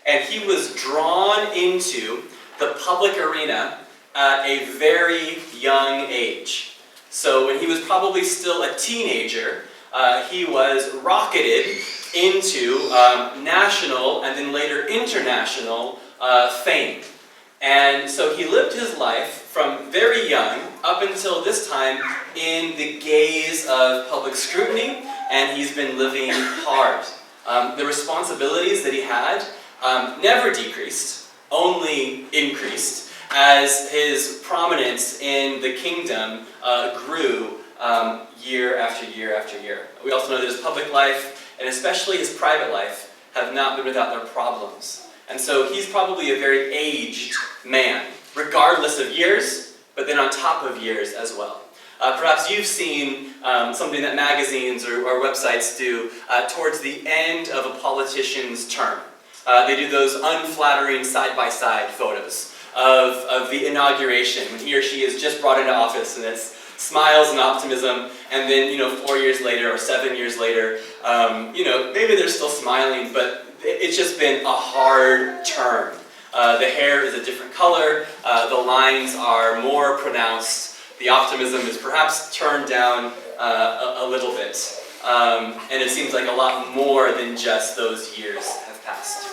And he was drawn into the public arena at a very young age. So when he was probably still a teenager, he was rocketed into national and then later international fame. And so he lived his life from very young up until this time in the gaze of public scrutiny, and he's been living hard. The responsibilities that he had never decreased, only increased, as his prominence in the kingdom grew year after year after year. We also know that his public life, and especially his private life, have not been without their problems. And so he's probably a very aged man, regardless of years, but then on top of years as well. Perhaps you've seen something that magazines or websites do towards the end of a politician's term. They do those unflattering side-by-side photos of the inauguration, when he or she is just brought into office, and it's smiles and optimism, and then, 4 years later or 7 years later, maybe they're still smiling, but it's just been a hard term. The hair is a different color, the lines are more pronounced, the optimism is perhaps turned down a little bit, and it seems like a lot more than just those years have passed.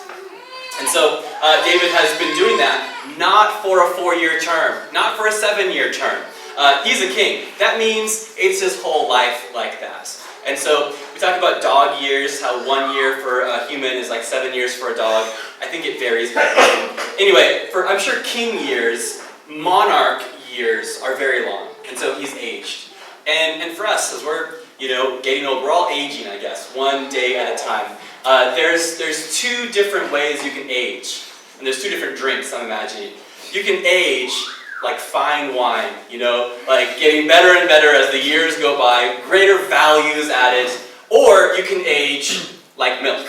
And so David has been doing that not for a 4-year term, not for a 7-year term. He's a king. That means it's his whole life like that. And so we talk about dog years, how 1 year for a human is like 7 years for a dog. I think it varies by person. Anyway, for I'm sure king years, monarch years are very long. And so he's aged. And for us, as we're getting old, we're all aging, I guess, one day at a time. There's 2 different ways you can age. And there's 2 different drinks, I'm imagining. You can age like fine wine, like getting better and better as the years go by, greater values added, or you can age like milk.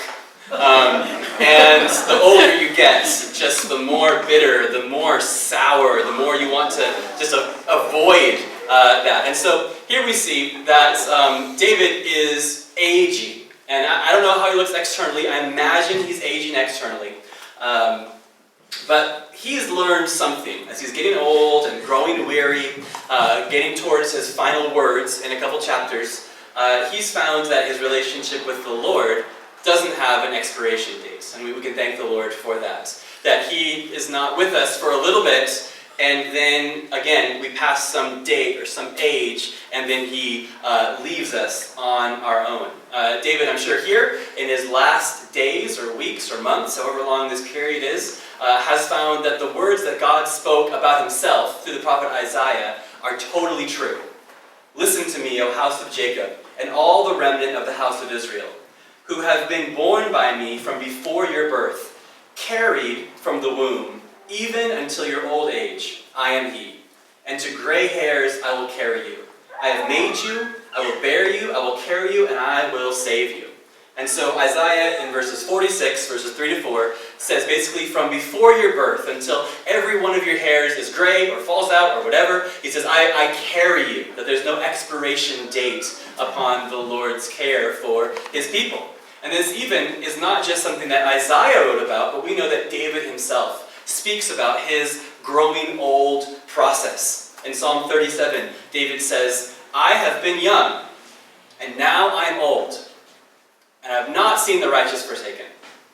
And the older you get, just the more bitter, the more sour, the more you want to just avoid that. And so here we see that David is aging. And I don't know how he looks externally. I imagine he's aging externally. But he's learned something as he's getting old and growing weary, getting towards his final words in a couple chapters. He's found that his relationship with the Lord doesn't have an expiration date. And we can thank the Lord for that. That he is not with us for a little bit, and then, again, we pass some date or some age, and then he leaves us on our own. David, I'm sure here, in his last days or weeks or months, however long this period is, has found that the words that God spoke about himself through the prophet Isaiah are totally true. Listen to me, O house of Jacob, and all the remnant of the house of Israel, who have been born by me from before your birth, carried from the womb, even until your old age, I am he. And to gray hairs I will carry you. I have made you, I will bear you, I will carry you, and I will save you. And so Isaiah in verses 46, verses 3 to 4, says basically from before your birth until every one of your hairs is gray or falls out or whatever, he says, I carry you, that there's no expiration date upon the Lord's care for his people. And this even is not just something that Isaiah wrote about, but we know that David himself speaks about his growing old process. In Psalm 37, David says, I have been young, and now I'm old, and I have not seen the righteous forsaken,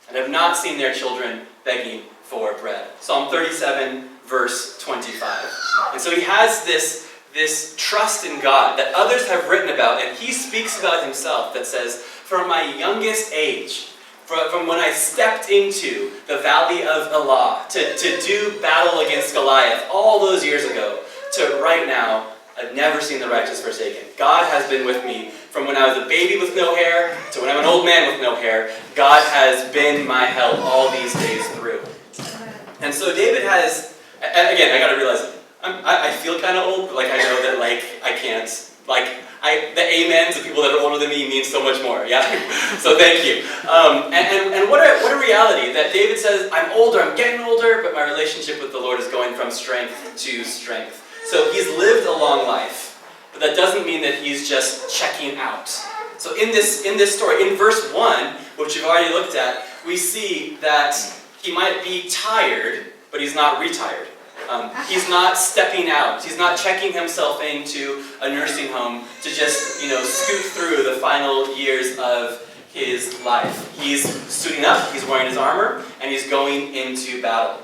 and have not seen their children begging for bread. Psalm 37, verse 25. And so he has this trust in God that others have written about, and he speaks about himself that says, from my youngest age, from when I stepped into the valley of Elah to do battle against Goliath all those years ago, to right now, I've never seen the righteous forsaken. God has been with me from when I was a baby with no hair to when I'm an old man with no hair. God has been my help all these days through. And so David has, and again, I gotta realize, I feel kind of old, but I know that I can't, the amens of people that are older than me mean so much more, yeah? So thank you. And what a reality that David says, I'm older, I'm getting older, but my relationship with the Lord is going from strength to strength. So he's lived a long life, but that doesn't mean that he's just checking out. So in this story, in verse 1, which we've already looked at, we see that He might be tired, but he's not retired. He's not stepping out. He's not checking himself into a nursing home to just, scoot through the final years of his life. He's suiting up, he's wearing his armor, and he's going into battle.